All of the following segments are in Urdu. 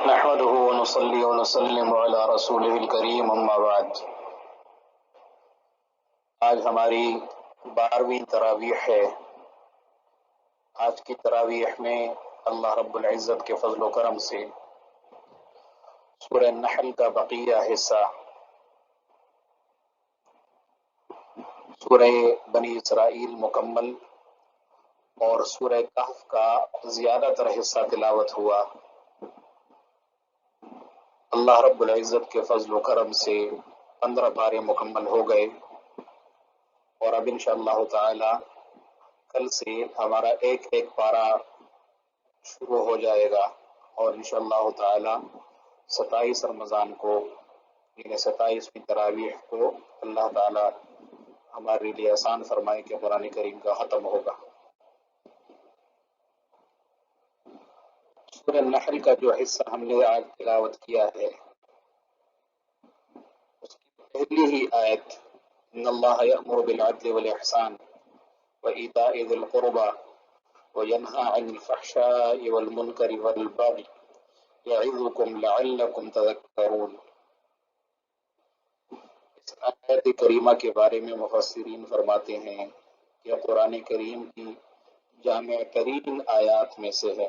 نحمده ونصلي ونسلم على رسوله الكريم اما بعد۔ آج ہماری 12ویں تراویح ہے۔ آج کی تراویح میں اللہ رب العزت کے فضل و کرم سے سورہ نحل کا بقیہ حصہ، سورہ بنی اسرائیل مکمل اور سورہ کہف کا زیادہ تر حصہ تلاوت ہوا۔ اللہ رب العزت کے فضل و کرم سے 15 پارے مکمل ہو گئے، اور اب انشاءاللہ تعالی کل سے ہمارا ایک ایک پارا شروع ہو جائے گا، اور انشاءاللہ تعالی 27 رمضان کو یعنی 27ویں تراویح کو اللہ تعالی ہمارے لیے آسان فرمائے کہ قرآن کریم کا ختم ہوگا۔ سورہ نحل کا جو حصہ ہم نے آج تلاوت کیا ہے، اس کی پہلی ہی آیت ان اللہ یأمر بالعدل والاحسان وإیتاء ذی القربى وینہی عن الفحشاء والمنکر والبغی یعظکم لعلکم تذکرون۔ اس آیت کریمہ کے بارے میں مفسرین فرماتے ہیں کہ قرآن کریم کی جامع ترین آیات میں سے ہے۔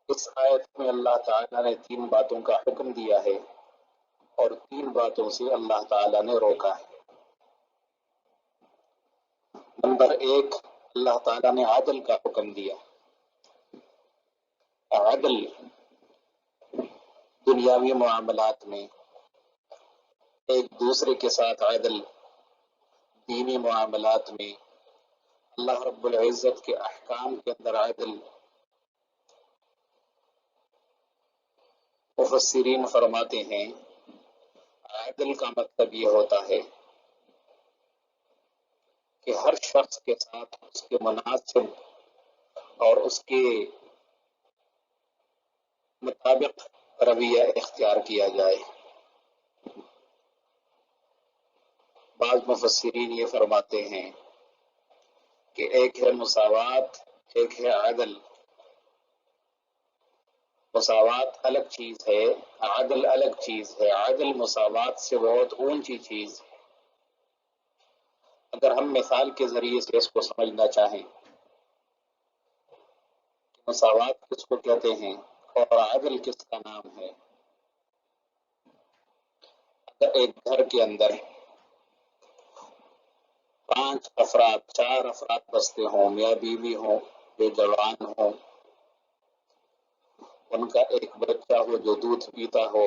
اس آیت میں اللہ تعالیٰ نے 3 باتوں کا حکم دیا ہے اور 3 باتوں سے اللہ تعالیٰ نے روکا ہے۔ نمبر 1، اللہ تعالیٰ نے عدل کا حکم دیا۔ عدل دنیاوی معاملات میں، ایک دوسرے کے ساتھ عدل، دینی معاملات میں، اللہ رب العزت کے احکام کے اندر عدل۔ مفسرین فرماتے ہیں عدل کا مطلب یہ ہوتا ہے کہ ہر شخص کے ساتھ اس کے مناسب اور اس کے مطابق رویہ اختیار کیا جائے۔ بعض مفسرین یہ فرماتے ہیں کہ ایک ہے مساوات، ایک ہے عدل۔ مساوات الگ چیز ہے، عدل الگ چیز ہے۔ عدل مساوات سے بہت اونچی چیز ہے۔ اگر ہم مثال کے ذریعے سے اس کو سمجھنا چاہیں کہ مساوات کس کو کہتے ہیں اور عدل کس کا نام ہے، اگر ایک گھر کے اندر 5 افراد، 4 افراد بستے ہوں، میاں بیوی ہوں جو جوان ہوں، ان کا ایک بچہ ہو جو دودھ پیتا ہو،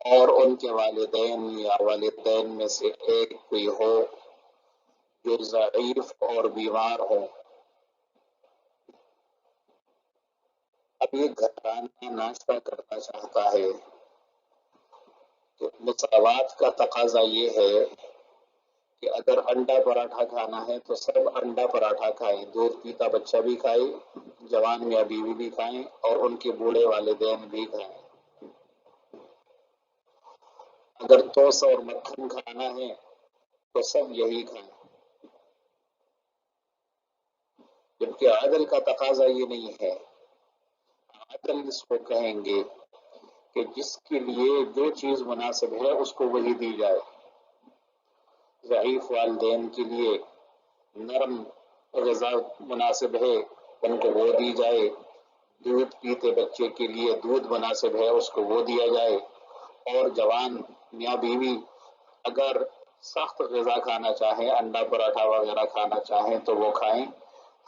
اور ان کے والدین یا والدین میں سے ایک کوئی ہو جو ضعیف اور بیمار ہو، اب یہ گھرانہ ناشتہ کرنا چاہتا ہے، تو مساوات کا تقاضا یہ ہے کہ اگر انڈا پراٹھا کھانا ہے تو سب انڈا پراٹھا کھائیں، دودھ پیتا بچہ بھی کھائے، جوان میاں بیوی بھی کھائیں، اور ان کے بوڑھے والدین بھی کھائیں۔ اگر توس اور مکھن کھانا ہے تو سب یہی کھائیں۔ جبکہ عدل کا تقاضا یہ نہیں ہے۔ عدل اس کو کہیں گے کہ جس کے لیے جو چیز مناسب ہے اس کو وہی دی جائے۔ ضعیف والدین کے لیے نرم غذا مناسب ہے، ان کو وہ دی جائے۔ دودھ پیتے بچے کے لیے دودھ مناسب ہے، اس کو وہ دیا جائے۔ اور جوان میاں بیوی اگر سخت غذا کھانا چاہیں، انڈا پراٹھا وغیرہ کھانا چاہیں تو وہ کھائیں۔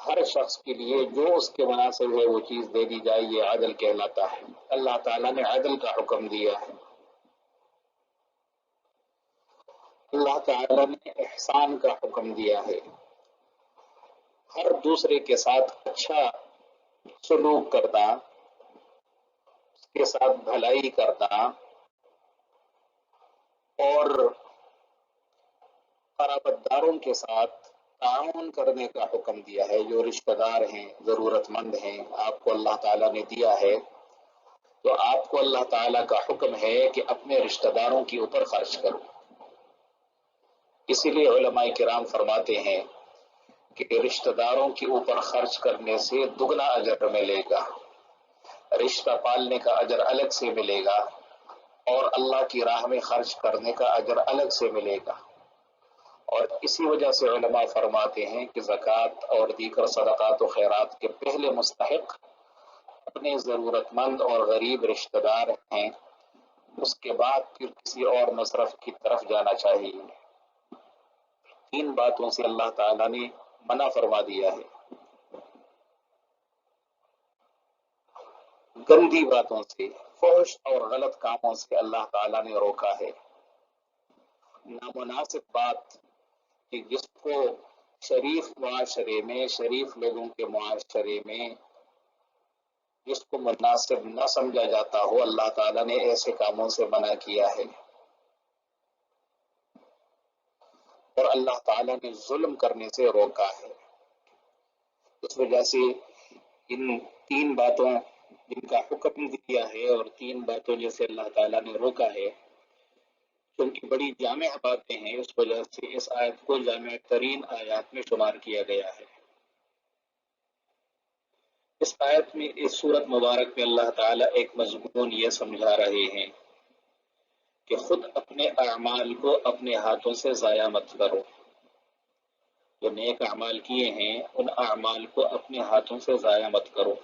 ہر شخص کے لیے جو اس کے مناسب ہے وہ چیز دے دی جائے، یہ عدل کہلاتا ہے۔ اللہ تعالیٰ نے عدل کا حکم دیا ہے۔ اللہ تعالیٰ نے احسان کا حکم دیا ہے، ہر دوسرے کے ساتھ اچھا سلوک کرنا، اس کے ساتھ بھلائی کرنا، اور قرابت داروں کے ساتھ تعاون کرنے کا حکم دیا ہے۔ جو رشتہ دار ہیں، ضرورت مند ہیں، آپ کو اللہ تعالیٰ نے دیا ہے، تو آپ کو اللہ تعالیٰ کا حکم ہے کہ اپنے رشتہ داروں کے اوپر خرچ کرو۔ اسی لیے علماء کرام فرماتے ہیں کہ رشتہ داروں کے اوپر خرچ کرنے سے دگنا اجر ملے گا، رشتہ پالنے کا اجر الگ سے ملے گا، اور اللہ کی راہ میں خرچ کرنے کا اجر الگ سے ملے گا۔ اور اسی وجہ سے علماء فرماتے ہیں کہ زکوٰۃ اور دیگر صدقات و خیرات کے پہلے مستحق اپنے ضرورت مند اور غریب رشتہ دار ہیں، اس کے بعد پھر کسی اور مصرف کی طرف جانا چاہیے۔ 3 باتوں سے اللہ تعالیٰ نے منع فرما دیا ہے، گندی باتوں سے، فحش اور غلط کاموں سے اللہ تعالیٰ نے روکا ہے۔ نامناسب بات کہ جس کو شریف معاشرے میں، شریف لوگوں کے معاشرے میں جس کو مناسب نہ سمجھا جاتا ہو، اللہ تعالیٰ نے ایسے کاموں سے منع کیا ہے۔ اور اللہ تعالیٰ نے ظلم کرنے سے روکا ہے۔ اس وجہ سے ان 3 باتوں جن کا حکم دیا ہے اور 3 باتوں جیسے اللہ تعالیٰ نے روکا ہے، کیونکہ بڑی جامع باتیں ہیں، اس وجہ سے اس آیت کو جامع ترین آیات میں شمار کیا گیا ہے۔ اس آیت میں، اس سورت مبارک میں اللہ تعالیٰ ایک مضمون یہ سمجھا رہے ہیں کہ خود اپنے اعمال کو اپنے ہاتھوں سے ضائع مت کرو۔ جو نیک اعمال کیے ہیں ان اعمال کو اپنے ہاتھوں سے ضائع مت کرو۔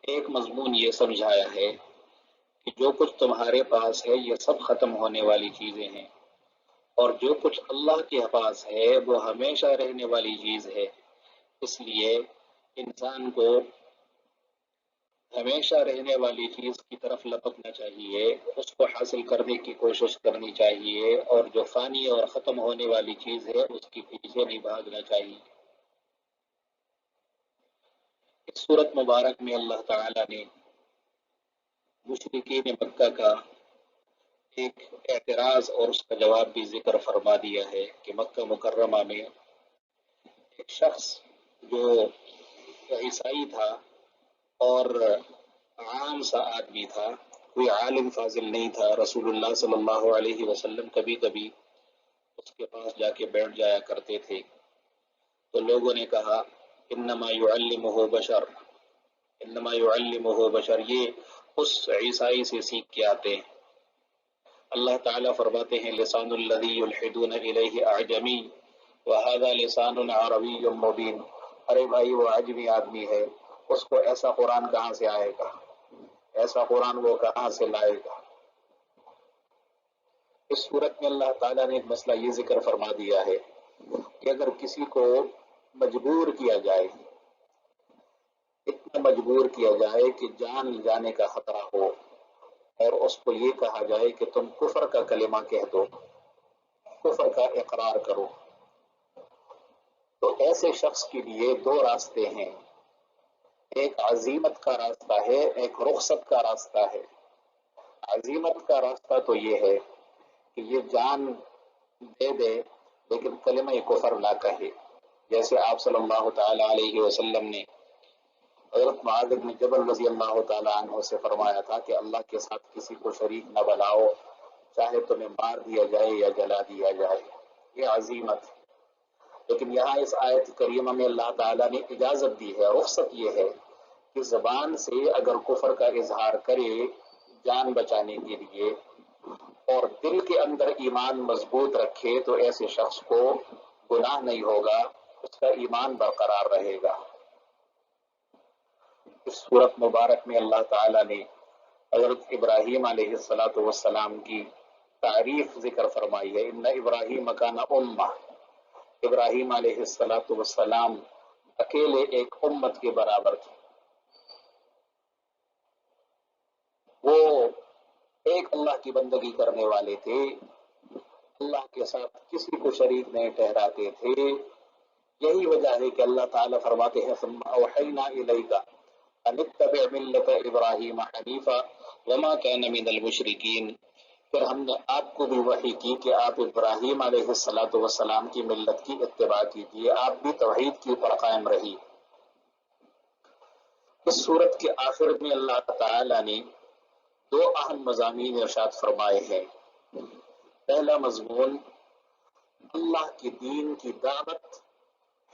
ایک مضمون یہ سمجھایا ہے کہ جو کچھ تمہارے پاس ہے یہ سب ختم ہونے والی چیزیں ہیں، اور جو کچھ اللہ کے پاس ہے وہ ہمیشہ رہنے والی چیز ہے۔ اس لیے انسان کو ہمیشہ رہنے والی چیز کی طرف لپکنا چاہیے، اس کو حاصل کرنے کی کوشش کرنی چاہیے، اور جو فانی اور ختم ہونے والی چیز ہے اس کے پیچھے نہیں بھاگنا چاہیے۔ اس سورت مبارک میں اللہ تعالیٰ نے مشرکین مکہ کا ایک اعتراض اور اس کا جواب بھی ذکر فرما دیا ہے کہ مکہ مکرمہ میں ایک شخص جو عیسائی تھا اور عام سا آدمی تھا، کوئی عالم فاضل نہیں تھا، رسول اللہ صلی اللہ علیہ وسلم کبھی کبھی اس کے پاس جا کے بیٹھ جایا کرتے تھے، تو لوگوں نے کہا انما یعلمہ بشر، انما یعلمہ بشر، یہ اس عیسائی سے سیکھ کے آتے ہیں۔ اللہ تعالیٰ فرماتے ہیں لسان الذی یلحدون الیہ اعجمی وہذا لسان عربی مبین، ارے بھائی وہ عجمی آدمی ہے، اس کو ایسا قرآن کہاں سے آئے گا، ایسا قرآن وہ کہاں سے لائے گا۔ اس صورت میں اللہ تعالیٰ نے ایک مسئلہ یہ ذکر فرما دیا ہے کہ اگر کسی کو مجبور کیا جائے، اتنا مجبور کیا جائے کہ جان جانے کا خطرہ ہو، اور اس کو یہ کہا جائے کہ تم کفر کا کلمہ کہہ دو، کفر کا اقرار کرو، تو ایسے شخص کے لیے 2 راستے ہیں، ایک عزیمت کا راستہ ہے، ایک رخصت کا راستہ ہے۔ عزیمت کا راستہ تو یہ ہے کہ یہ جان دے دے لیکن کلمہ کفر نہ کہے، جیسے آپ صلی اللہ تعالی علیہ وسلم نے حضرت معاذ بن جبل رضی اللہ تعالی عنہ سے فرمایا تھا کہ اللہ کے ساتھ کسی کو شریک نہ بناؤ، چاہے تمہیں مار دیا جائے یا جلا دیا جائے، یہ عزیمت۔ لیکن یہاں اس آیت کریمہ میں اللہ تعالیٰ نے اجازت دی ہے، رخصت یہ ہے کہ زبان سے اگر کفر کا اظہار کرے جان بچانے کے لیے اور دل کے اندر ایمان مضبوط رکھے تو ایسے شخص کو گناہ نہیں ہوگا، اس کا ایمان برقرار رہے گا۔ اس سورت مبارک میں اللہ تعالیٰ نے حضرت ابراہیم علیہ السلام کی تعریف ذکر فرمائی ہے، ان ابراہیم کان امہ، ابراہیم علیہ السلام اکیلے ایک امت کے برابر تھے، وہ ایک اللہ کی بندگی کرنے والے تھے، اللہ کے ساتھ کسی کو شریک نہیں ٹھہراتے تھے۔ یہی وجہ ہے کہ اللہ تعالیٰ فرماتے ہیں ثم اوحینا الیک ان اتبع ملت ابراہیم حنیفا وما کان من المشرکین، پھر ہم نے آپ کو بھی وحی کی کہ آپ ابراہیم علیہ السلام کی ملت کی اتباع کیجیے، آپ بھی توحید کے اوپر قائم رہی۔ اس سورت کے آخر میں اللہ تعالیٰ نے 2 اہم مضامین ارشاد فرمائے ہیں۔ پہلا مضمون اللہ کی دین کی دعوت،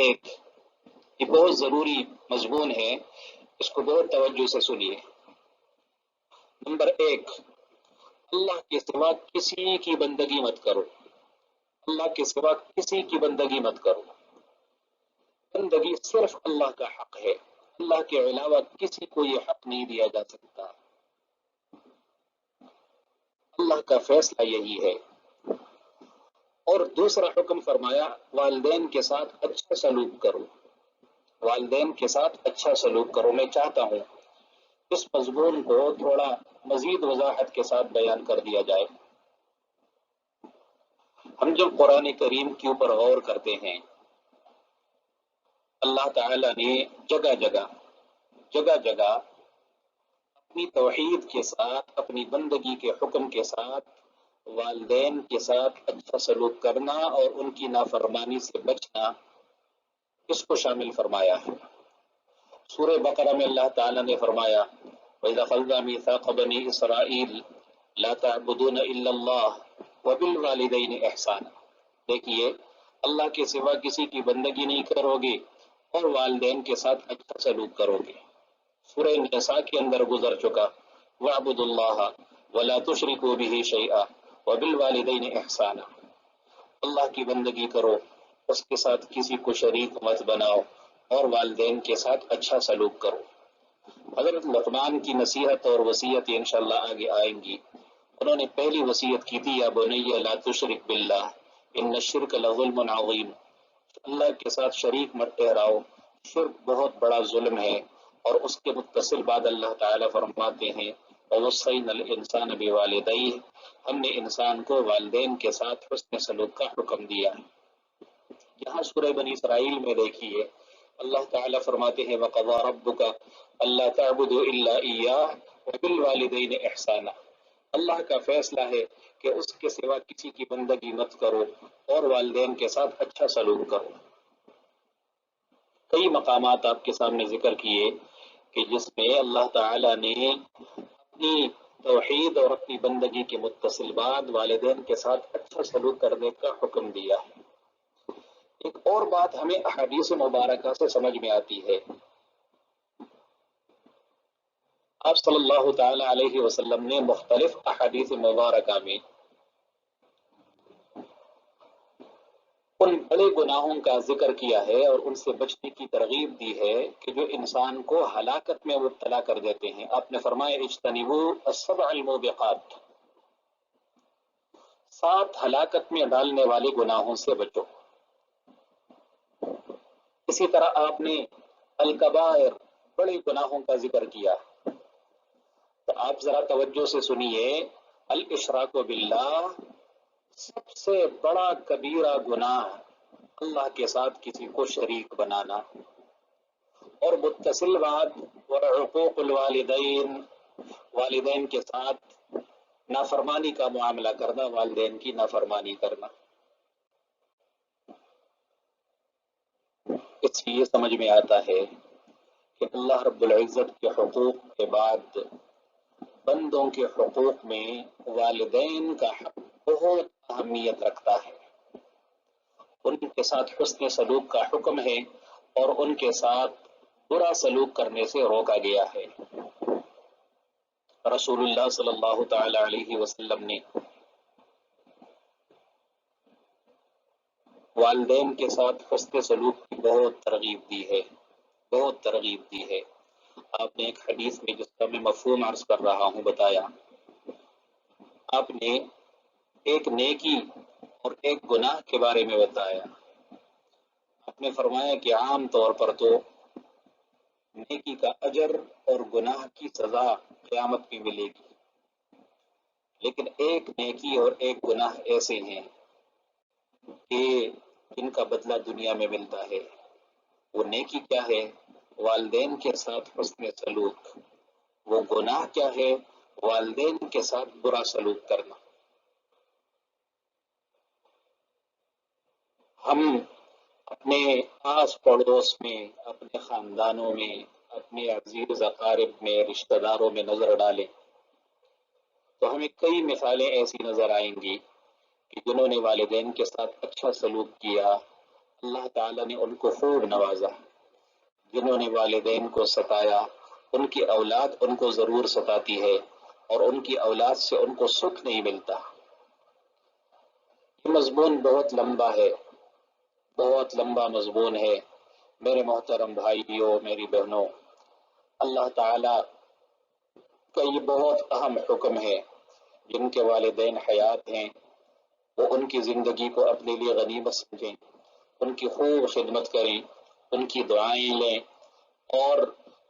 1, یہ بہت ضروری مضمون ہے، اس کو بہت توجہ سے سنیے۔ نمبر 1، اللہ کے سوا کسی کی بندگی مت کرو، اللہ کے سوا کسی کی بندگی مت کرو۔ بندگی صرف اللہ کا حق ہے، اللہ کے علاوہ کسی کو یہ حق نہیں دیا جا سکتا، اللہ کا فیصلہ یہی ہے۔ اور دوسرا حکم فرمایا والدین کے ساتھ اچھا سلوک کرو، والدین کے ساتھ اچھا سلوک کرو۔ میں چاہتا ہوں اس مضمون کو تھوڑا مزید وضاحت کے ساتھ بیان کر دیا جائے۔ ہم جب قرآن کریم کے اوپر غور کرتے ہیں، اللہ تعالیٰ نے جگہ جگہ اپنی توحید کے ساتھ، اپنی بندگی کے حکم کے ساتھ والدین کے ساتھ اچھا سلوک کرنا اور ان کی نافرمانی سے بچنا، اس کو شامل فرمایا ہے۔ سورہ بقرہ میں اللہ تعالیٰ نے فرمایا وَإِذَا أَخَذْنَا مِيثَاقَ بَنِي إِسْرَائِيلَ لَا تَعْبُدُونَ إِلَّا اللَّهَ وَبِالْوَالِدَيْنِ إِحْسَانًا۔ دیکھیے، اللہ کے سوا کسی کی بندگی نہیں کرو گے اور والدین کے ساتھ اچھا سلوک کرو گے۔ سورہ نساء کے اندر گزر چکا وَاعْبُدُوا اللَّهَ وَلَا تُشْرِكُوا بِهِ شَيْئًا وَبِالْوَالِدَيْنِ إِحْسَانًا۔ اللہ کی بندگی کرو، اس کے ساتھ کسی کو شریک مت بناؤ اور والدین کے ساتھ اچھا سلوک کرو۔ حضرت لقمان کی نصیحت اور وصیت انشاءاللہ آگے آئیں گی۔ انہوں نے پہلی وصیت کی تھی یا بنی لا تشرک باللہ ان الشرک لظلم عظیم، اللہ کے ساتھ شریک مت ٹھہراؤ، شرک بہت بڑا ظلم ہے۔ اور اس کے متصل بعد اللہ تعالیٰ فرماتے ہیں وَوَصَّيْنَا الْإِنسَانَ بِوَالِدَيْهِ، ہم نے انسان کو والدین کے ساتھ حسن سلوک کا حکم دیا ہے۔ یہاں سورہ بنی اسرائیل میں دیکھیے اللہ تعالیٰ فرماتے ہیں وَقَضَىٰ رَبُّكَ أَلَّا تَعْبُدُوا إِلَّا إِيَّاهُ وَبِالْوَالِدَيْنِ إِحْسَانًا۔ اللہ کا فیصلہ ہے کہ اس کے سوا کسی کی بندگی مت کرو اور والدین کے ساتھ اچھا سلوک کرو۔ کئی مقامات آپ کے سامنے ذکر کیے کہ جس میں اللہ تعالیٰ نے اپنی توحید اور اپنی بندگی کے متصل بعد والدین کے ساتھ اچھا سلوک کرنے کا حکم دیا ہے۔ ایک اور بات ہمیں احادیث مبارکہ سے سمجھ میں آتی ہے۔ آپ صلی اللہ تعالی علیہ وسلم نے مختلف احادیث مبارکہ میں ان بڑے گناہوں کا ذکر کیا ہے اور ان سے بچنے کی ترغیب دی ہے کہ جو انسان کو ہلاکت میں مبتلا کر دیتے ہیں۔ آپ نے فرمایا اجتنبوا السبع الموبقات، 7 ہلاکت میں ڈالنے والے گناہوں سے بچو۔ اسی طرح آپ نے الکبائر، بڑے گناہوں کا ذکر کیا، تو آپ ذرا توجہ سے سنیے۔ الاشراک باللہ، سب سے بڑا کبیرہ گناہ اللہ کے ساتھ کسی کو شریک بنانا، اور متصل بات وعقوق الوالدین، والدین کے ساتھ نافرمانی کا معاملہ کرنا، والدین کی نافرمانی کرنا۔ اس سے یہ سمجھ میں آتا ہے کہ اللہ رب العزت کے حقوق کے بعد بندوں کے حقوق میں والدین کا حق بہت اہمیت رکھتا ہے۔ ان کے ساتھ حسن سلوک کا حکم ہے اور ان کے ساتھ برا سلوک کرنے سے روکا گیا ہے۔ رسول اللہ صلی اللہ تعالی علیہ وسلم نے والدین کے ساتھ حسن سلوک کی بہت ترغیب دی ہے، بہت ترغیب دی ہے۔ آپ نے ایک حدیث میں جس کا میں مفہوم عرض کر رہا ہوں بتایا، آپ نے ایک نیکی اور ایک گناہ کے بارے میں بتایا۔ آپ نے فرمایا کہ عام طور پر تو نیکی کا اجر اور گناہ کی سزا قیامت میں ملے گی، لیکن ایک نیکی اور ایک گناہ ایسے ہیں کہ جن کا بدلہ دنیا میں ملتا ہے۔ وہ نیکی کیا ہے؟ والدین کے ساتھ حسن سلوک۔ وہ گناہ کیا ہے؟ والدین کے ساتھ برا سلوک کرنا۔ ہم اپنے آس پڑوس میں، اپنے خاندانوں میں، اپنے عزیز اقارب میں، رشتہ داروں میں نظر ڈالیں تو ہمیں کئی مثالیں ایسی نظر آئیں گی کہ جنہوں نے والدین کے ساتھ اچھا سلوک کیا، اللہ تعالیٰ نے ان کو خوب نوازا۔ جنہوں نے والدین کو ستایا ان کی اولاد ان کو ضرور ستاتی ہے اور ان کی اولاد سے ان کو سکھ نہیں ملتا۔ یہ مضمون بہت لمبا ہے، بہت لمبا مضمون ہے میرے محترم بھائیوں، میری بہنوں۔ اللہ تعالی کا یہ بہت اہم حکم ہے، جن کے والدین حیات ہیں وہ ان کی زندگی کو اپنے لیے غنیمت سمجھیں، ان کی خوب خدمت کریں، ان کی دعائیں لیں اور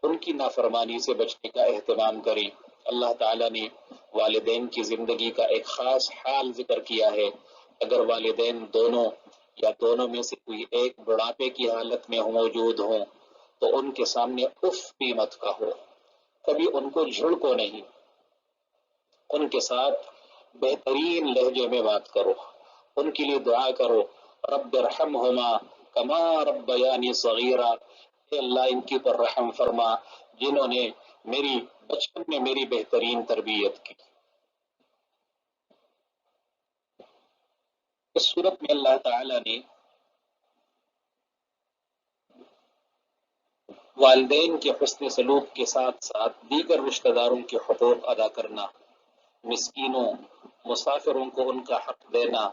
ان کی نافرمانی سے بچنے کا اہتمام کریں۔ اللہ تعالیٰ نے والدین کی زندگی کا ایک خاص حال ذکر کیا ہے، اگر والدین دونوں یا دونوں میں سے کوئی ایک بڑھاپے کی حالت میں موجود ہوں تو ان کے سامنے اف بھی مت کہو، کبھی ان کو جھڑکو نہیں، ان کے ساتھ بہترین لہجے میں بات کرو، ان کے لیے دعا کرو، رب ارحمہما کما ربیانی صغیرا، اے اللہ ان کی پر رحم فرما جنہوں نے میری بچپن میں میری بہترین تربیت کی۔ اس صورت میں اللہ تعالی نے والدین کے حسن سلوک کے ساتھ ساتھ دیگر رشتہ داروں کے حقوق ادا کرنا، مسکینوں مسافروں کو ان کا حق دینا،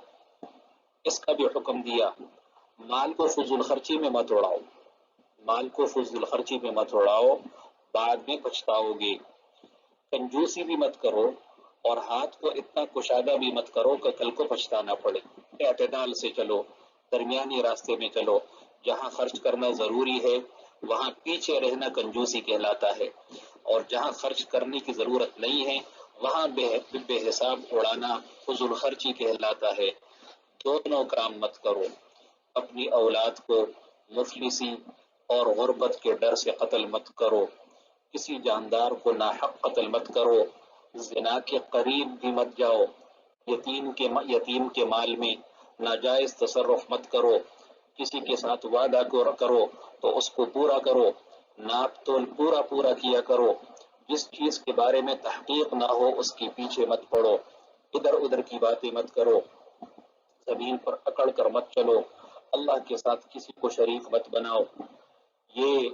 اس کا بھی حکم دیا۔ مال کو فضول خرچی میں مت اڑاؤ، مال کو فضول خرچی میں مت اڑاؤ، بعد میں پچھتاؤ گے۔ کنجوسی بھی مت کرو اور ہاتھ کو اتنا کشادہ بھی مت کرو کہ کل کو پچھتانا پڑے۔ اعتدال سے چلو، درمیانی راستے میں چلو، جہاں خرچ کرنا ضروری ہے وہاں پیچھے رہنا کنجوسی کہلاتا ہے، اور جہاں خرچ کرنے کی ضرورت نہیں ہے وہاں بے حساب اڑانا فضول خرچی کہلاتا ہے۔ دونوں کام مت کرو، اپنی اولاد کو مفلسی اور غربت کے ڈر سے قتل مت کرو، کسی جاندار کو ناحق قتل مت کرو، زنا کے قریب بھی مت جاؤ، یتیم کے مال میں ناجائز تصرف مت کرو، کسی کے ساتھ وعدہ کرو تو اس کو پورا کرو، ناپ تول پورا کیا کرو، جس چیز کے بارے میں تحقیق نہ ہو اس کے پیچھے مت پڑو، ادھر ادھر کی باتیں مت کرو، زمین پر اکڑ کر مت چلو، اللہ کے ساتھ کسی کو شریک مت بناؤ۔ یہ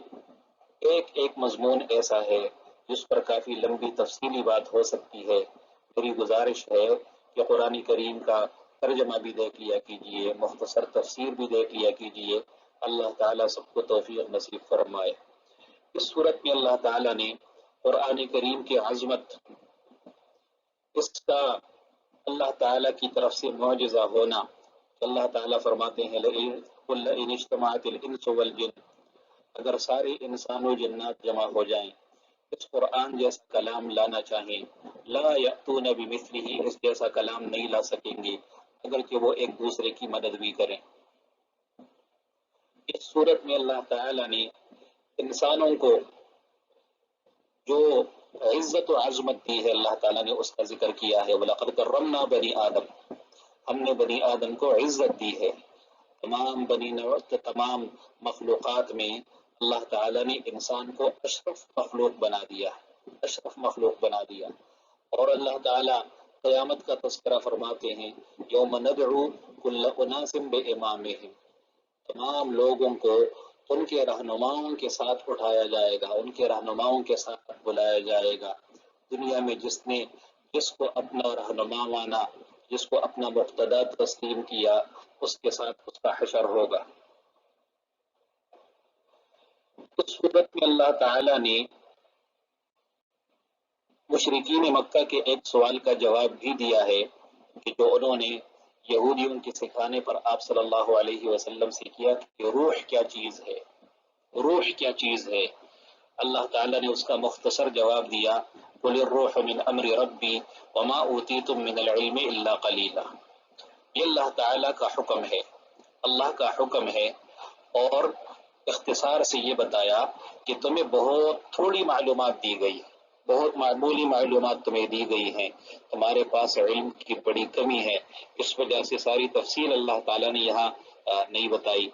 ایک مضمون ایسا ہے جس پر کافی لمبی تفصیلی بات ہو سکتی ہے۔ میری گزارش ہے کہ قرآن کریم کا ترجمہ بھی دیکھ لیا کیجئے، مختصر تفسیر بھی دیکھ لیا کیجئے، اللہ تعالیٰ سب کو توفیق نصیب فرمائے۔ اس صورت میں اللہ تعالیٰ نے قرآن کریم کی عظمت، اس کا اللہ تعالیٰ کی طرف سے معجزہ ہونا، اللہ تعالیٰ فرماتے ہیں لئن اجتمعت الانس والجن، اگر سارے انسان و جنات جمع ہو جائیں اس قرآن جیسا کلام لانا چاہیں، لا یأتون بمثلہ، اس جیسا کلام نہیں لا سکیں گے اگرچہ وہ ایک دوسرے کی مدد بھی کریں۔ اس صورت میں اللہ تعالیٰ نے انسانوں کو جو عزت و عظمت دی ہے اللہ تعالیٰ نے اس کا ذکر کیا ہے، وَلَقَدْ كَرَّمْنَا بَنِي آدم، ہم نے بنی آدم کو عزت دی ہے۔ تمام مخلوقات میں اللہ تعالیٰ نے انسان کو اشرف مخلوق بنا دیا، اشرف مخلوق بنا دیا۔ اور اللہ تعالیٰ قیامت کا تذکرہ فرماتے ہیں یوم ندعو کل اناس بامامہم، تمام لوگوں کو ان کے رہنماؤں کے ساتھ اٹھایا جائے گا، ان کے رہنماؤں کے ساتھ بلایا جائے گا۔ دنیا میں جس کو اپنا رہنما مانا، جس کو اپنا مقتدی تسلیم کیا، اس کے ساتھ اس کا حشر ہوگا۔ اس صورت میں اللہ تعالیٰ نے مشرکین مکہ کے ایک سوال کا جواب بھی دیا ہے کہ جو انہوں نے یہودیوں کے سکھانے پر آپ صلی اللہ علیہ وسلم سے کیا کہ روح کیا چیز ہے، روح کیا چیز ہے۔ اللہ تعالیٰ نے اس کا مختصر جواب دیا قل الروح من امر ربی وما اوتیتم من العلم الا قلیلا، یہ اللہ تعالیٰ کا حکم ہے، اللہ کا حکم ہے، اور اختصار سے یہ بتایا کہ تمہیں بہت تھوڑی معلومات دی گئی، بہت معمولی معلومات تمہیں دی گئی ہیں، تمہارے پاس علم کی بڑی کمی ہے، اس وجہ سے ساری تفصیل اللہ تعالیٰ نے یہاں نہیں بتائی۔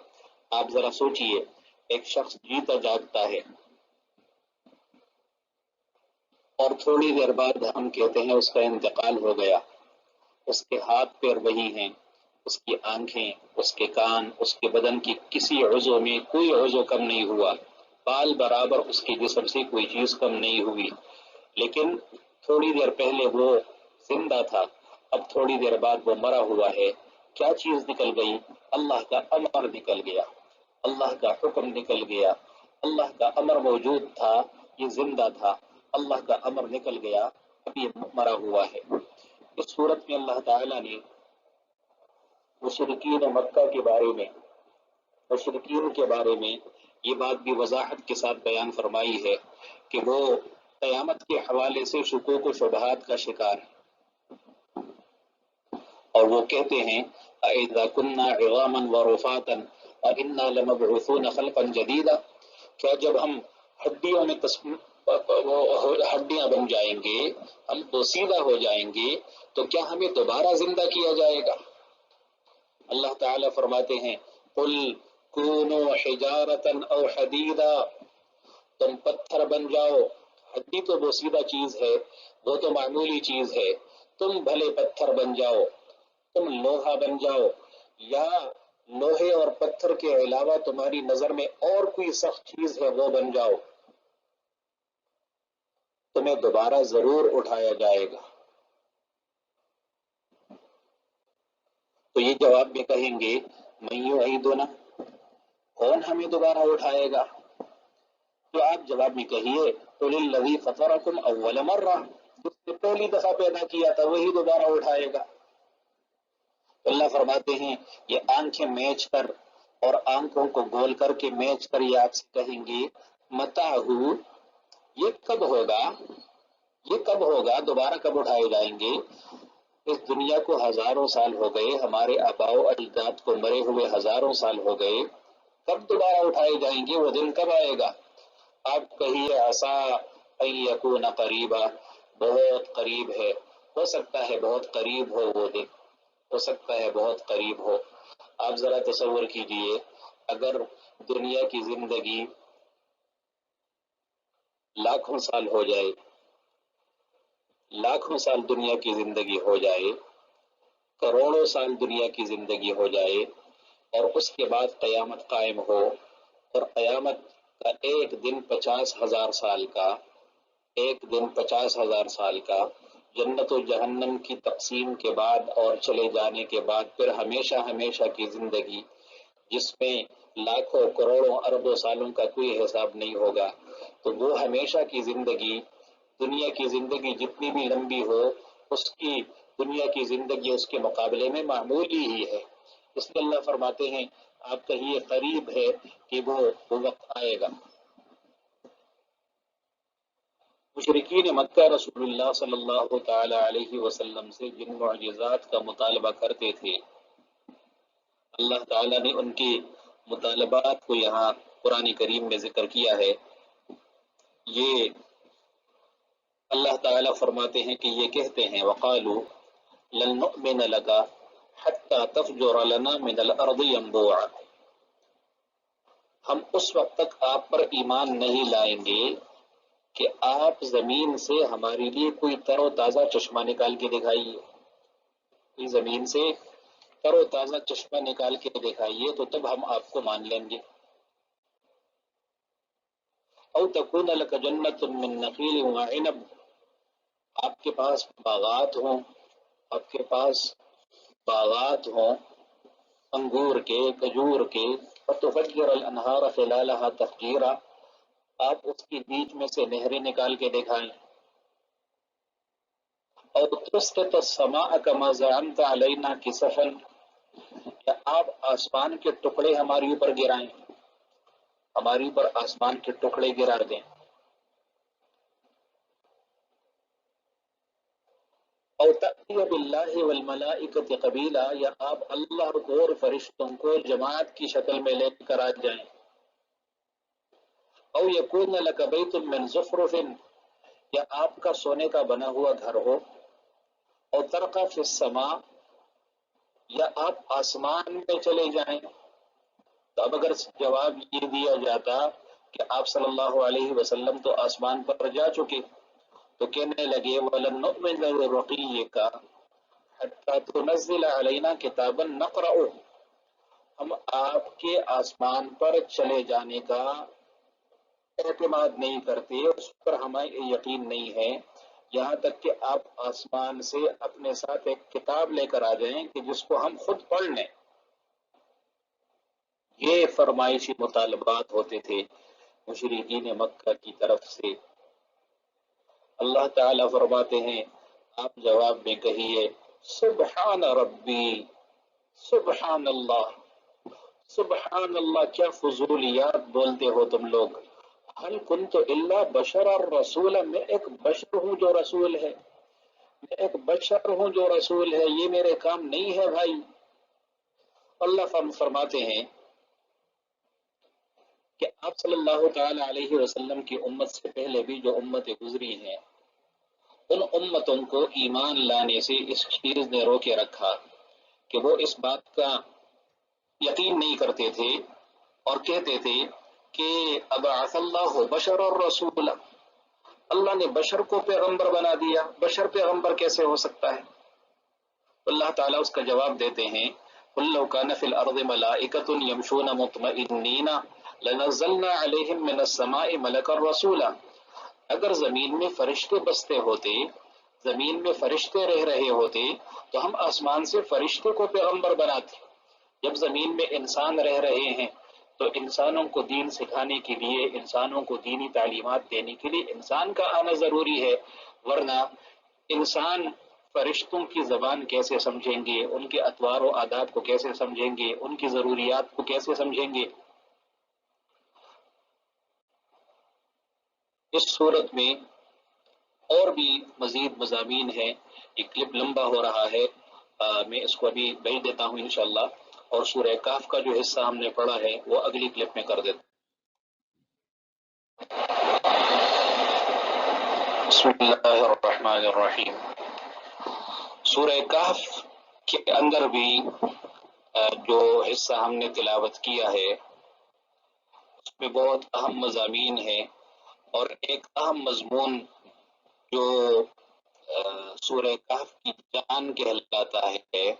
آپ ذرا سوچئے، ایک شخص جیتا جاگتا ہے اور تھوڑی دیر بعد ہم کہتے ہیں اس کا انتقال ہو گیا، اس کے ہاتھ پیر وہی ہیں، اس کی آنکھیں، اس کے کان، اس کے بدن کی کسی عضو میں کوئی عضو کم نہیں ہوا، بال برابر اس کے جسم سے کوئی چیز کم نہیں ہوئی، لیکن تھوڑی دیر پہلے وہ زندہ تھا، اب تھوڑی دیر بعد وہ مرا ہوا ہے۔ کیا چیز نکل گئی؟ اللہ کا امر نکل گیا، اللہ کا حکم نکل گیا۔ اللہ کا امر موجود تھا، یہ زندہ تھا، اللہ کا امر نکل گیا، اب یہ مرا ہوا ہے۔ اس صورت میں اللہ تعالیٰ نے مشرکین مکہ کے بارے میں، مشرکین کے بارے میں یہ بات بھی وضاحت کے ساتھ بیان فرمائی ہے کہ وہ قیامت کے حوالے سے شکوک و شبہات کا شکار ہے، اور وہ کہتے ہیں اذا كنا عظاما ورفاتا انا لمبعوثون خلقا جديدا، کیا جب ہم ہڈیوں میں ہڈیاں بن جائیں گے، ہم پوسیدہ ہو جائیں گے، تو کیا ہمیں دوبارہ زندہ کیا جائے گا؟ اللہ تعالیٰ فرماتے ہیں قل كونوا حجارة او حدیدا، تم پتھر بن جاؤ، ہڈی تو بوسیدہ چیز ہے، وہ تو معمولی چیز ہے، تم بھلے پتھر بن جاؤ، تم لوہا بن جاؤ، یا لوہے اور پتھر کے علاوہ تمہاری نظر میں اور کوئی سخت چیز ہے وہ بن جاؤ، تمہیں دوبارہ ضرور اٹھایا جائے گا۔ تو یہ جواب میں کہیں گے من یعیدنا، کون ہمیں دوبارہ اٹھائے گا؟ تو آپ جواب میں کہیے قل الذی فطرکم اول مرہ، جس نے پہلی دفعہ پیدا کیا تھا وہی دوبارہ اٹھائے گا۔ اللہ فرماتے ہیں یہ آنکھیں میچ کر اور آنکھوں کو گول کر کے میچ کر یہ آپ سے کہیں گے متاہو، یہ کب ہوگا، یہ کب ہوگا، دوبارہ کب اٹھائے جائیں گے؟ اس دنیا کو ہزاروں سال ہو گئے، ہمارے آباء و اجداد کو مرے ہوئے ہزاروں سال ہو گئے، کب دوبارہ اٹھائے جائیں گے؟ وہ دن کب آئے گا؟ آپ کہیے عسیٰ ان یکون قریبا، بہت قریب ہے، ہو سکتا ہے بہت قریب ہو وہ دن، ہو سکتا ہے بہت قریب ہو۔ آپ ذرا تصور کیجئے اگر دنیا کی زندگی لاکھوں سال ہو جائے، لاکھوں سال دنیا کی زندگی ہو جائے، کروڑوں سال دنیا کی زندگی ہو جائے، اور اس کے بعد قیامت قائم ہو، اور قیامت کا ایک دن 50,000 سال کا، ایک دن 50,000 سال کا، جنت و جہنم کی تقسیم کے بعد اور چلے جانے کے بعد پھر ہمیشہ ہمیشہ کی زندگی، جس میں لاکھوں کروڑوں اربوں سالوں کا کوئی حساب نہیں ہوگا، تو وہ ہمیشہ کی زندگی، دنیا کی زندگی جتنی بھی لمبی ہو، اس کی دنیا کی زندگی اس کے مقابلے میں معمولی ہی ہے۔ اس لیے اللہ فرماتے ہیں آپ کہیے قریب ہے کہ وہ وقت آئے گا۔ مشرکین مکہ رسول اللہ صلی اللہ تعالی علیہ وسلم سے جن معجزات کا مطالبہ کرتے تھے، اللہ تعالیٰ نے ان کی مطالبات کو یہاں قرآن کریم میں ذکر کیا ہے۔ یہ اللہ تعالیٰ فرماتے ہیں کہ یہ کہتے ہیں وقالوا لن نؤمن لك حتى تفجر لنا من الارض ينبوعا، ہم اس وقت تک آپ پر ایمان نہیں لائیں گے کہ آپ زمین سے ہمارے لیے کوئی تر و تازہ چشمہ نکال کے دکھائیے، کوئی زمین سے تر و تازہ چشمہ نکال کے دکھائیے تو تب ہم آپ کو مان لیں گے۔ او تکون لک جنت من نخیل وعنب، آپ کے پاس باغات ہوں، آپ کے پاس باغات ہوں انگور کے، کھجور کے، فتفجر الانہار خلالها تفجیرا، آپ اس کے بیچ میں سے نہریں نکال کے دکھائیں۔ اور تسقط السماء كما زعمت علینا کسفا، کہ آپ آسمان کے ٹکڑے ہمارے اوپر گرائیں، ہمارے اوپر آسمان کے ٹکڑے گرا دیں۔ او تأتی باللہ والملائکۃ قبیلا، یا آپ اللہ کو اور فرشتوں کو جماعت کی شکل میں لے کر آ جائیں۔ او یکون لک بیت من زخرف، یا آپ کا سونے کا بنا ہوا گھر ہو۔ او ترقی فی السماء، یا آپ آسمان میں چلے جائیں۔ تو اب اگر جواب یہ دیا جاتا کہ آپ صلی اللہ علیہ وسلم تو آسمان پر جا چکے، تو کہنے لگے وَلَن نُؤْمِنَ لِرُقِيِّكَ حَتَّى تُنَزِّلَ عَلَيْنَا كِتَابًا نَقْرَؤُهُ، ہم آپ کے آسمان پر چلے جانے کا اعتماد نہیں کرتے، اس پر ہمیں یقین نہیں ہے، یہاں تک کہ آپ آسمان سے اپنے ساتھ ایک کتاب لے کر آ جائیں کہ جس کو ہم خود پڑھ لیں۔ یہ فرمائشی مطالبات ہوتے تھے مشرکین مکہ کی طرف سے۔ اللہ تعالیٰ فرماتے ہیں آپ جواب میں کہیے سبحان ربی، سبحان اللہ، سبحان اللہ، کیا فضولیات بولتے ہو تم لوگ۔ حل کنت الا بشر الرسول، میں ایک بشر ہوں جو رسول ہے، میں ایک بشر ہوں جو رسول ہے، یہ میرے کام نہیں ہے بھائی۔ اللہ فرماتے ہیں کہ آپ صلی اللہ تعالی علیہ وسلم کی امت سے پہلے بھی جو امتیں گزری ہیں ان امتوں کو ایمان لانے سے اس چیز نے روکے رکھا کہ وہ اس بات کا یقین نہیں کرتے تھے اور کہتے تھے کہ ابعث اللہ بشر اور رسول، اللہ نے بشر کو پیغمبر بنا دیا، بشر پیغمبر کیسے ہو سکتا ہے؟ اللہ تعالیٰ اس کا جواب دیتے ہیں قل لو كان في الارض ملائکۃ یمشون مطمئنین لنزلنا علیہم من السماء ملکا رسولا، اگر زمین میں فرشتے بستے ہوتے، زمین میں فرشتے رہ رہے ہوتے تو ہم آسمان سے فرشتے کو پیغمبر بناتے۔ جب زمین میں انسان رہ رہے ہیں تو انسانوں کو دین سکھانے کے لیے، انسانوں کو دینی تعلیمات دینے کے لیے انسان کا آنا ضروری ہے، ورنہ انسان فرشتوں کی زبان کیسے سمجھیں گے، ان کے اطوار و آداب کو کیسے سمجھیں گے، ان کی ضروریات کو کیسے سمجھیں گے۔ اس صورت میں اور بھی مزید مضامین ہیں، ایک کلپ لمبا ہو رہا ہے، میں اس کو ابھی بھیج دیتا ہوں انشاءاللہ، اور سورہ کہف کا جو حصہ ہم نے پڑھا ہے وہ اگلی کلپ میں کر دیتا ہوں۔ بسم اللہ الرحمن الرحیم۔ سورہ کہف کے اندر بھی جو حصہ ہم نے تلاوت کیا ہے اس میں بہت اہم مضامین ہیں، اور ایک اہم مضمون جو سورہ کہف کی جان کہلاتا ہے،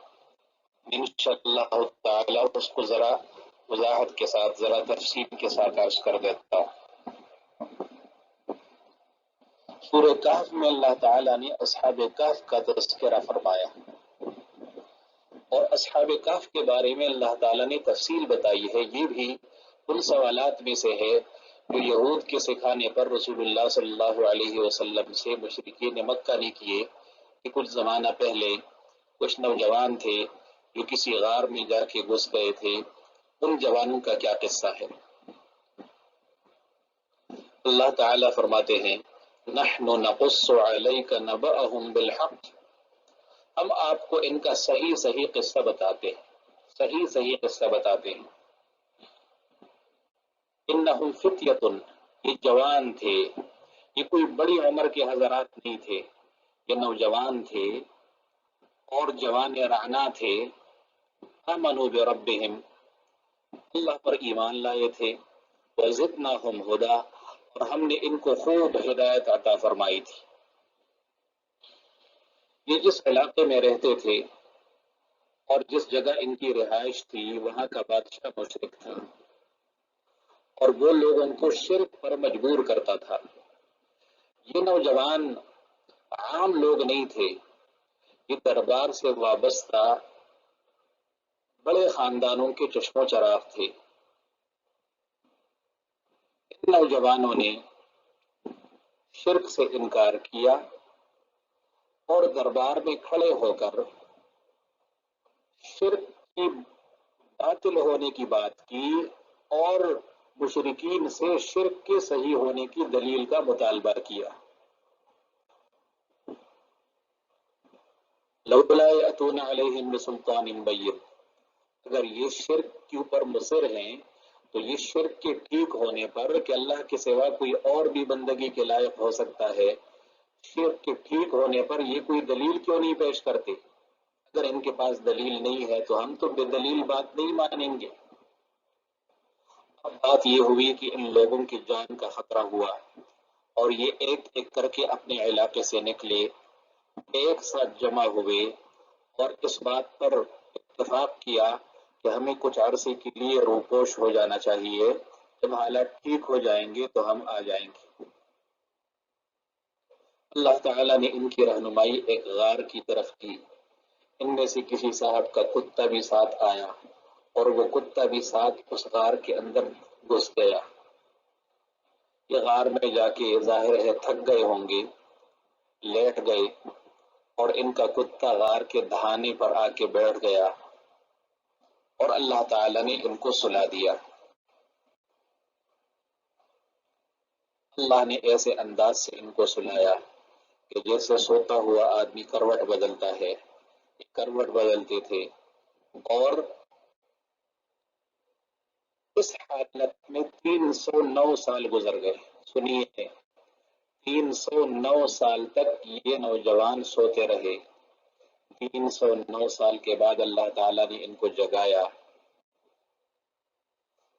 انشاءاللہ تعالی اس کو ذرا وضاحت کے ساتھ، ذرا تفصیل کے ساتھ عرض کر دیتا ہوں۔ سورہ کہف میں اللہ تعالی نے اصحاب کہف کا تذکرہ فرمایا، اور اصحاب کہف کے بارے میں اللہ تعالی نے تفصیل بتائی ہے۔ یہ بھی ان سوالات میں سے ہے جو یہود کے سکھانے پر رسول اللہ صلی اللہ علیہ وسلم سے مشرکین مکہ نے کیے کہ کچھ زمانہ پہلے کچھ نوجوان تھے جو کسی غار میں جا کے گھس گئے تھے، ان جوانوں کا کیا قصہ ہے۔ اللہ تعالیٰ فرماتے ہیں نحن نقص علیک نبأہم بالحق، ہم آپ کو ان کا صحیح قصہ بتاتے ہیں، صحیح قصہ بتاتے ہیں۔ انہم فتیۃ، یہ جوان تھے، یہ کوئی بڑی عمر کے حضرات نہیں تھے، یہ نوجوان تھے اور جوان رعنا تھے، آمنوا بربہم، اللہ پر ایمان لائے تھے، وزدناہم ہدی، اور ہم نے ان کو خوب ہدایت عطا فرمائی تھی۔ یہ جس علاقے میں رہتے تھے اور جس جگہ ان کی رہائش تھی وہاں کا بادشاہ مشرک تھا، اور وہ لوگوں کو شرک پر مجبور کرتا تھا۔ یہ نوجوان عام لوگ نہیں تھے، یہ دربار سے وابستہ بڑے خاندانوں کے چشم و چراغ تھے۔ ان نوجوانوں نے شرک سے انکار کیا اور دربار میں کھڑے ہو کر شرک کی باطل ہونے کی بات کی اور مشرکین سے شرک کے صحیح ہونے کی دلیل کا مطالبہ کیا۔ لولا یأتون علیہم بسلطان بین، اگر یہ شرک کے اوپر مصر ہیں تو یہ شرک کے ٹھیک ہونے پر کہ اللہ کے سوا کوئی اور بھی بندگی کے لائق ہو سکتا ہے، شرک کے ٹھیک ہونے پر یہ کوئی دلیل کیوں نہیں پیش کرتے؟ اگر ان کے پاس دلیل نہیں ہے تو ہم تو بے دلیل بات نہیں مانیں گے۔ اب بات یہ ہوئی کہ ان لوگوں کی جان کا خطرہ ہوا اور یہ ایک ایک کر کے اپنے علاقے سے نکلے، ایک ساتھ جمع ہوئے اور اس بات پر اتفاق کیا کہ ہمیں کچھ عرصے کے لیے روپوش ہو جانا چاہیے جب حالات ٹھیک ہو جائیں گے تو ہم آ جائیں گے۔ اللہ تعالیٰ نے ان کی رہنمائی ایک غار کی طرف کی، ان میں سے کسی صاحب کا کتا بھی ساتھ آیا اور وہ کتا بھی ساتھ اس غار کے اندر گھس گیا۔ یہ غار میں جا کے ظاہر ہے تھک گئے ہوں گے، لیٹ گئے، اور ان کا کتا غار کے دہانے پر آ کے بیٹھ گیا اور اللہ تعالیٰ نے ان کو سلا دیا۔ اللہ نے ایسے انداز سے ان کو سلایا کہ جیسے سوتا ہوا آدمی کروٹ بدلتا ہے، کروٹ بدلتے تھے، اور اس حالت میں 309 سال گزر گئے۔ سنیے، 309 سال تک یہ نوجوان سوتے رہے۔ 309 سال کے بعد اللہ تعالیٰ نے ان کو جگایا،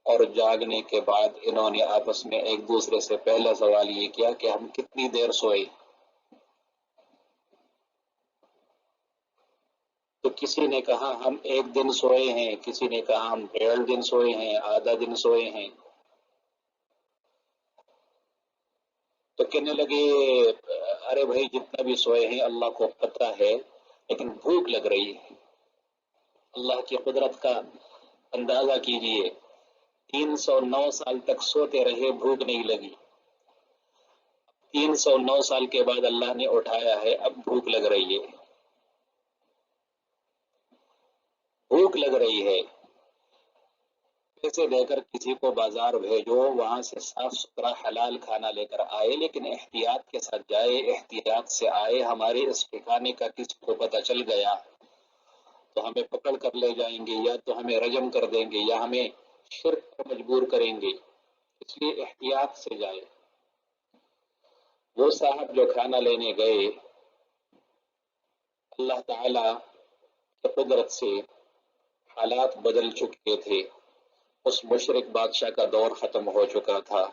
اور جاگنے کے بعد انہوں نے آپس میں ایک دوسرے سے پہلا سوال یہ کیا کہ ہم کتنی دیر سوئے؟ تو کسی نے کہا ہم 1 دن سوئے ہیں، کسی نے کہا ہم 1.5 دن سوئے ہیں، آدھا دن سوئے ہیں۔ تو کہنے لگے ارے بھائی جتنا بھی سوئے ہیں اللہ کو پتہ ہے، لیکن بھوک لگ رہی ہے۔ اللہ کی قدرت کا اندازہ کیجئے، 309 سال تک سوتے رہے، بھوک نہیں لگی۔ 309 سال کے بعد اللہ نے اٹھایا ہے، اب بھوک لگ رہی ہے، بھوک لگ رہی ہے۔ پیسے دے کر کسی کو بازار بھیجو، وہاں سے صاف ستھرا حلال کھانا لے کر آئے، لیکن احتیاط کے ساتھ جائے، احتیاط سے آئے۔ ہمارے اس ٹھکانے کا کسی کو پتہ چل گیا تو ہمیں پکڑ کر لے جائیں گے، یا تو ہمیں رجم کر دیں گے، یا ہمیں شرک پر مجبور کریں گے، اس لیے احتیاط سے جائے۔ وہ صاحب جو کھانا لینے گئے، اللہ تعالی کی قدرت سے حالات بدل چکے تھے۔ اس مشرک بادشاہ کا دور ختم ہو چکا تھا،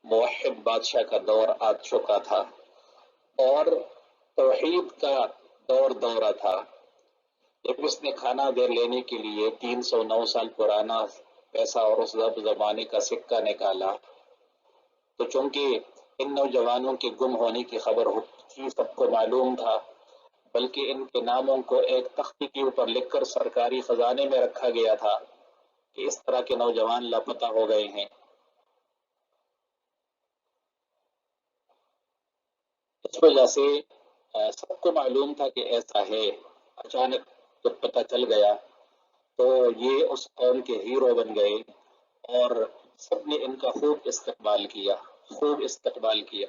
موحد بادشاہ کا دور آ چکا تھا، اور توحید کا دورہ تھا۔ جب اس نے کھانا دے لینے کے لیے 309 سال پرانا پیسہ اور اس زمانے کا سکہ نکالا، تو چونکہ ان نوجوانوں کے گم ہونے کی خبر تھی، سب کو معلوم تھا، بلکہ ان کے ناموں کو ایک تختی کے اوپر لکھ کر سرکاری خزانے میں رکھا گیا تھا کہ اس طرح کے نوجوان لاپتہ ہو گئے ہیں۔ اس وجہ سے سب کو معلوم تھا کہ ایسا ہے۔ اچانک جب پتہ چل گیا تو یہ اس قوم کے ہیرو بن گئے، اور سب نے ان کا خوب استقبال کیا، خوب استقبال کیا۔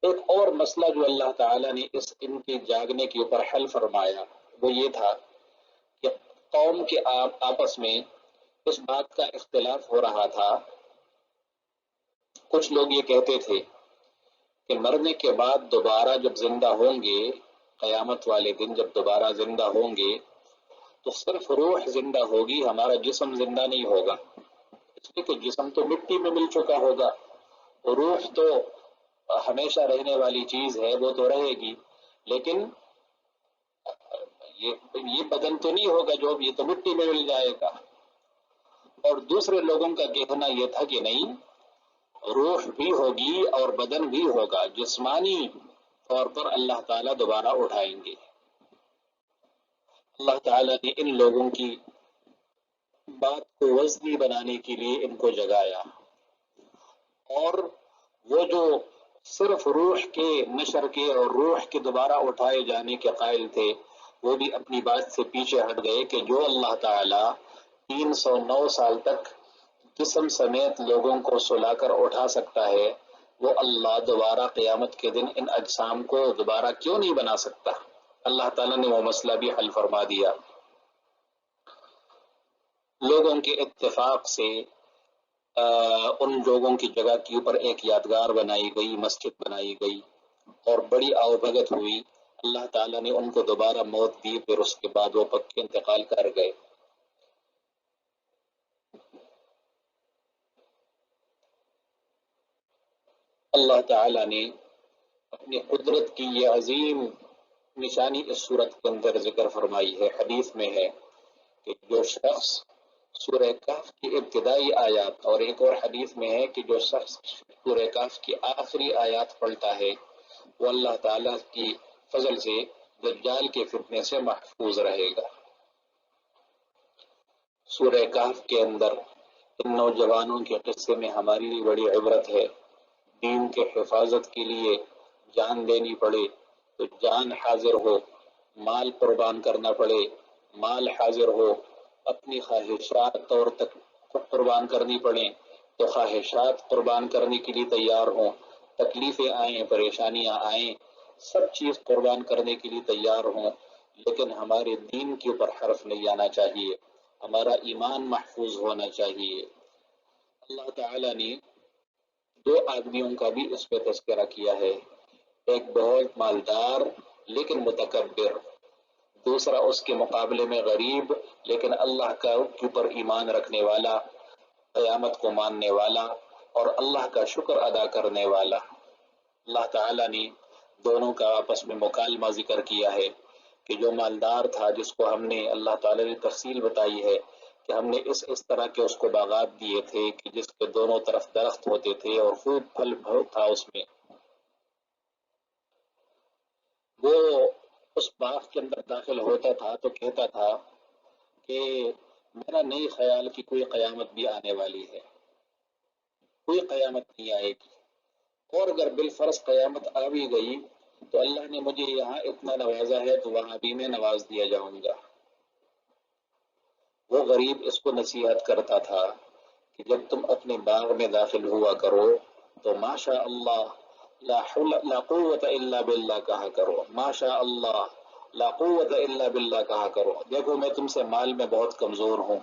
ایک اور مسئلہ جو اللہ تعالیٰ نے ان کے جاگنے کے اوپر حل فرمایا، وہ یہ تھا کہ قوم کے آپس میں اس بات کا اختلاف ہو رہا تھا۔ کچھ لوگ یہ کہتے تھے کہ مرنے کے بعد دوبارہ جب زندہ ہوں گے، قیامت والے دن جب دوبارہ زندہ ہوں گے تو صرف روح زندہ ہوگی، ہمارا جسم زندہ نہیں ہوگا، اس لیے کہ جسم تو مٹی میں مل چکا ہوگا، روح تو ہمیشہ رہنے والی چیز ہے، وہ تو رہے گی، لیکن یہ بدن تو نہیں ہوگا، جو یہ تو مٹی میں مل جائے گا۔ اور دوسرے لوگوں کا کہنا یہ تھا کہ نہیں، روح بھی ہوگی اور بدن بھی ہوگا، جسمانی طور پر اللہ تعالیٰ دوبارہ اٹھائیں گے۔ اللہ تعالیٰ نے ان لوگوں کی بات کو وزنی بنانے کے لیے ان کو جگایا، اور وہ جو صرف روح کے نشر کے اور روح کے دوبارہ اٹھائے جانے کے قائل تھے، وہ بھی اپنی بات سے پیچھے ہٹ گئے کہ جو اللہ تعالیٰ 309 سال تک جسم سمیت لوگوں کو سلا کر اٹھا سکتا ہے، وہ اللہ دوبارہ قیامت کے دن ان اجسام کو دوبارہ کیوں نہیں بنا سکتا؟ اللہ تعالیٰ نے وہ مسئلہ بھی حل فرما دیا۔ لوگوں کے اتفاق سے ان لوگوں کی جگہ کے اوپر ایک یادگار بنائی گئی، مسجد بنائی گئی، اور بڑی آؤ بھگت ہوئی۔ اللہ تعالیٰ نے ان کو دوبارہ موت دی، پھر اس کے بعد وہ پکے انتقال کر گئے۔ اللہ تعالیٰ نے اپنی قدرت کی یہ عظیم نشانی اس صورت کے اندر ذکر فرمائی ہے۔ حدیث میں ہے کہ جو شخص سورہ کہف کی ابتدائی آیات، اور ایک اور حدیث میں ہے کہ جو شخص سورہ کہف کی آخری آیات پڑھتا ہے وہ اللہ تعالیٰ کی فضل سے دجال کے فتنے سے محفوظ رہے گا۔ سورہ کہف کے اندر ان نوجوانوں کے قصے میں ہماری لیے بڑی عبرت ہے۔ دین کے حفاظت کے لیے جان دینی پڑے تو جان حاضر ہو، مال قربان کرنا پڑے مال حاضر ہو، اپنی خواہشات طور تک قربان کرنی پڑیں تو خواہشات قربان کرنے کے لیے تیار ہوں، تکلیفیں آئیں پریشانیاں آئیں سب چیز قربان کرنے کے لیے تیار ہوں، لیکن ہمارے دین کے اوپر حرف نہیں آنا چاہیے، ہمارا ایمان محفوظ ہونا چاہیے۔ اللہ تعالیٰ نے دو آدمیوں کا بھی اس پہ تذکرہ کیا ہے، ایک بہت مالدار لیکن متکبر، دوسرا اس کے مقابلے میں غریب لیکن اللہ کا کے اوپر ایمان رکھنے والا، قیامت کو ماننے والا اور اللہ کا شکر ادا کرنے والا۔ اللہ تعالیٰ نے دونوں کا آپس میں مکالمہ ذکر کیا ہے کہ جو مالدار تھا جس کو ہم نے اللہ تعالیٰ نے تفصیل بتائی ہے کہ ہم نے اس طرح کے اس کو باغات دیے تھے کہ جس کے دونوں طرف درخت ہوتے تھے اور خوب پھل تھا اس میں، وہ اس باغ کے اندر داخل ہوتا تھا تو کہتا تھا کہ میرا نہیں خیال کہ کوئی قیامت بھی آنے والی ہے، کوئی قیامت نہیں آئے گی، اور اگر بالفرض قیامت آ بھی گئی تو اللہ نے مجھے یہاں اتنا نوازا ہے تو وہاں بھی میں نواز دیا جاؤں گا۔ وہ غریب اس کو نصیحت کرتا تھا کہ جب تم اپنے باغ میں داخل ہوا کرو تو ماشاء اللہ لا قوت الا باللہ کہا کرو، ماشاء اللہ لا قوت الا باللہ کہا کرو، دیکھو میں تم سے مال میں بہت کمزور ہوں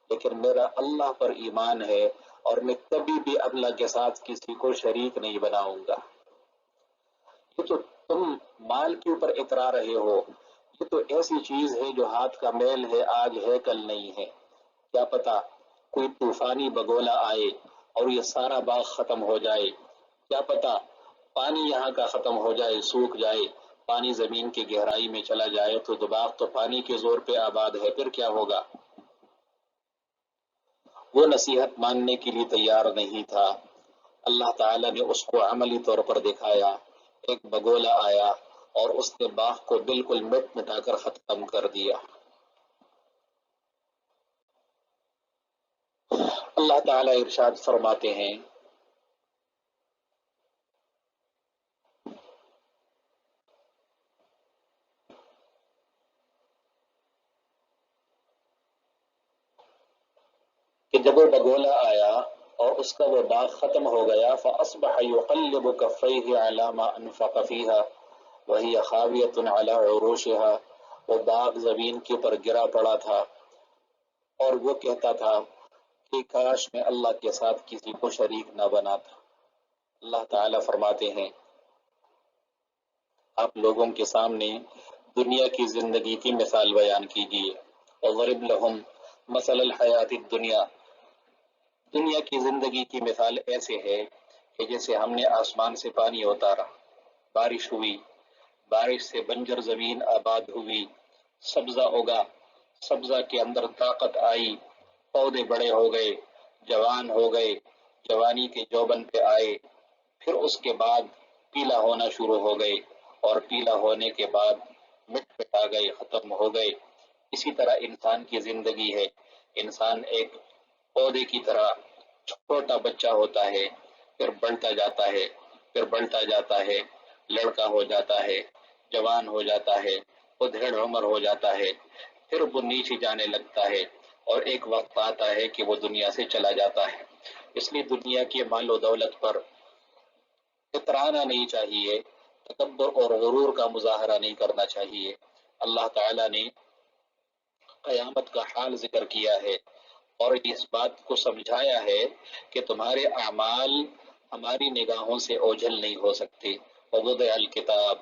لیکن میرا اللہ پر ایمان ہے اور میں کبھی بھی اللہ کے ساتھ کسی کو شریک نہیں بناؤں گا۔ یہ تو تم مال کے اوپر اترا رہے ہو، یہ تو ایسی چیز ہے جو ہاتھ کا میل ہے، آج ہے کل نہیں ہے، کیا پتا کوئی طوفانی بگولا آئے اور یہ سارا باغ ختم ہو جائے، کیا پتا پانی یہاں کا ختم ہو جائے سوکھ جائے، پانی زمین کی گہرائی میں چلا جائے تو باغ تو پانی کے زور پہ آباد ہے، پھر کیا ہوگا؟ وہ نصیحت ماننے کے لیے تیار نہیں تھا۔ اللہ تعالیٰ نے اس کو عملی طور پر دکھایا، ایک بگولا آیا اور اس نے باغ کو بالکل مٹ مٹا کر ختم کر دیا۔ اللہ تعالیٰ ارشاد فرماتے ہیں کہ جب وہ بگولا آیا اور اس کا وہ باغ ختم ہو گیا فَأَصْبَحَ يُقَلِّبُ كَفَّيْهِ عَلَى مَا أَنفَقَ فِيهَا وَهِيَ خَاوِيَةٌ عَلَى عُرُوشِهَا، وہ باغ زمین کے اوپر گرا پڑا تھا اور وہ کہتا تھا کہ کاش میں اللہ کے ساتھ کسی کو شریک نہ بناتا۔ اللہ تعالیٰ فرماتے ہیں آپ لوگوں کے سامنے دنیا کی زندگی کی مثال بیان کیجیے، وَضْرِبْ لَهُمْ مَثَلَ الْحَيَاةِ الدُّنْيَا، دنیا کی زندگی کی مثال ایسے ہے کہ جیسے ہم نے آسمان سے پانی اتارا، بارش ہوئی، بارش سے بنجر زمین آباد ہوئی، سبزہ اگا، سبزہ کے اندر طاقت آئی، پودے بڑے ہو گئے، جوان ہو گئے، جوانی کے جوبن پہ آئے، پھر اس کے بعد پیلا ہونا شروع ہو گئے اور پیلا ہونے کے بعد مٹ مٹا گئے، ختم ہو گئے۔ اسی طرح انسان کی زندگی ہے، انسان ایک پودے کی طرح چھوٹا بچہ ہوتا ہے، پھر بڑھتا جاتا ہے، پھر بڑھتا جاتا ہے، لڑکا ہو جاتا ہے، جوان ہو جاتا ہے، ادھیڑ عمر ہو جاتا ہے، پھر وہ نیچے جانے لگتا ہے اور ایک وقت آتا ہے کہ وہ دنیا سے چلا جاتا ہے۔ اس لیے دنیا کی مال و دولت پر اترانا نہیں چاہیے، تکبر اور غرور کا مظاہرہ نہیں کرنا چاہیے۔ اللہ تعالیٰ نے قیامت کا حال ذکر کیا ہے اور اس بات کو سمجھایا ہے کہ تمہارے اعمال ہماری نگاہوں سے اوجھل نہیں ہو سکتے۔ ووضع الکتاب،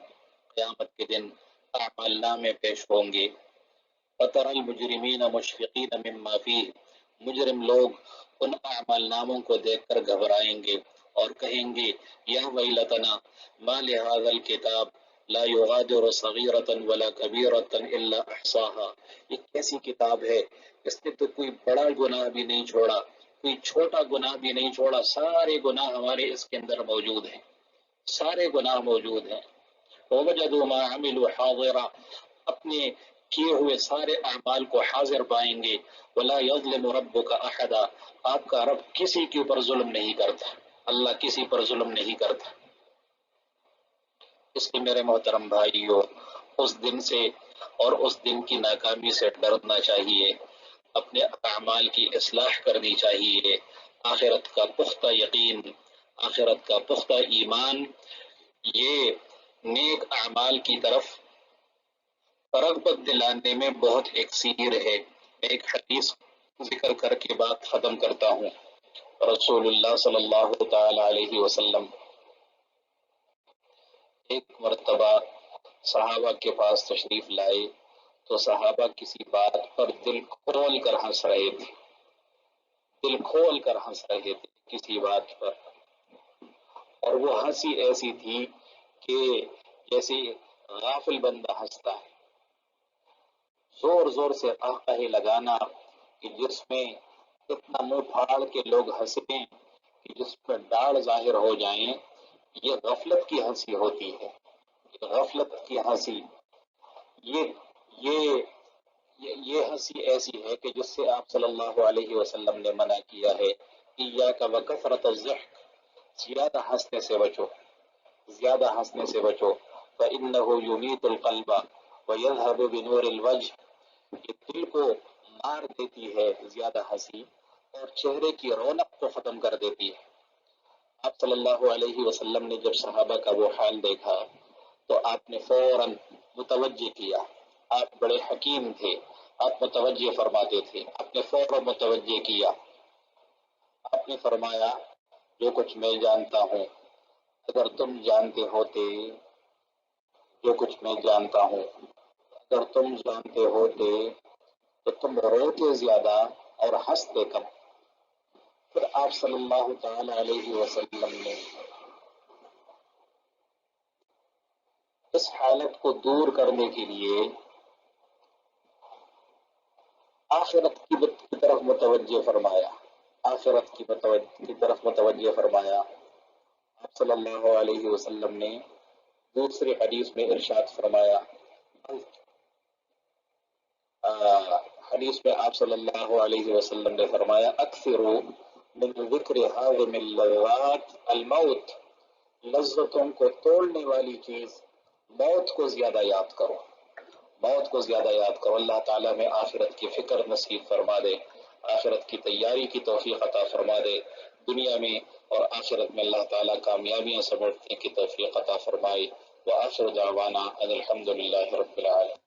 قیامت کے دن اعمال نامے پیش ہوں گے، وترى المجرمین مشفقین مما فیہ، مجرم لوگ ان اعمال ناموں کو دیکھ کر گھبرائیں گے اور کہیں گے یا ویلتنا ما لهذا الکتاب لا یغادر صغیرۃ ولا کبیرۃ الا احصاها، یہ کیسی کتاب ہے، اس نے تو کوئی بڑا گناہ بھی نہیں چھوڑا، کوئی چھوٹا گناہ بھی نہیں چھوڑا، سارے گناہ ہمارے اس کے اندر موجود ہیں، سارے گناہ موجود ہیں۔ ووجدوا ما عملوا حاضرا، اپنے کیے ہوئے سارے اعمال کو حاضر پائیں گے۔ ولا یظلم ربک احدا، آپ کا رب کسی کے اوپر ظلم نہیں کرتا، اللہ کسی پر ظلم نہیں کرتا۔ اس لیے میرے محترم بھائیوں، اس دن سے اور اس دن کی ناکامی سے ڈرنا چاہیے، اپنے اعمال کی اصلاح کرنی چاہیے، آخرت کا پختہ یقین، آخرت کا پختہ ایمان، یہ نیک اعمال کی طرف رغبت دلانے میں بہت ایکسیر ہے۔ میں ایک حدیث ذکر کر کے بات ختم کرتا ہوں۔ رسول اللہ صلی اللہ تعالی علیہ وسلم ایک مرتبہ صحابہ کے پاس تشریف لائے تو صحابہ کسی بات پر دل کھول کر ہنس رہے تھے، دل کھول کر ہنس رہے تھے کسی بات پر، اور وہ ہنسی ایسی تھی کہ جیسے غافل بندہ ہنستا ہے، زور زور سے قہقہے لگانا کہ جس میں اتنا منہ پھاڑ کے لوگ ہنسیں کہ جس پر ڈاڑھ ظاہر ہو جائیں، یہ غفلت کی ہنسی ہوتی ہے، یہ غفلت کی ہنسی، یہ یہ یہ ہنسی ایسی ہے کہ جس سے آپ صلی اللہ علیہ وسلم نے منع کیا ہے، ایاک وکثرۃ الضحک، زیادہ ہنسنے سے بچو، زیادہ ہنسنے سے بچو، فإنہ یمیت القلب ویذھب بنور الوجہ، یہ دل کو مار دیتی ہے زیادہ ہنسی، اور چہرے کی رونق کو ختم کر دیتی ہے۔ آپ صلی اللہ علیہ وسلم نے جب صحابہ کا وہ حال دیکھا تو آپ نے فوراً متوجہ کیا، آپ بڑے حکیم تھے، آپ متوجہ فرماتے تھے، آپ نے فوراً متوجہ کیا، آپ نے فرمایا جو کچھ میں جانتا ہوں اگر تم جانتے ہوتے، جو کچھ میں جانتا ہوں اگر تم جانتے ہوتے تو تم روتے زیادہ اور ہنستے کم۔ پھر آپ صلی اللہ تعالی علیہ وسلم نے اس حالت کو دور کرنے کے لیے آخرت کی طرف متوجہ فرمایا، آخرت کی طرف متوجہ فرمایا۔ آپ صلی اللہ علیہ وسلم نے دوسری حدیث میں ارشاد فرمایا، حدیث میں آپ صلی اللہ علیہ وسلم نے فرمایا اکثروا من ذکر حاضم اللذات الموت، لذتوں کو توڑنے والی چیز موت کو زیادہ یاد کرو، موت کو زیادہ یاد کرو۔ اللہ تعالیٰ میں آخرت کی فکر نصیب فرما دے، آخرت کی تیاری کی توفیق عطا فرما دے، دنیا میں اور آخرت میں اللہ تعالیٰ کامیابیاں سمیٹنے کی توفیق عطا فرمائے۔ وآخر دعوانا ان الحمد للہ رب العالمین۔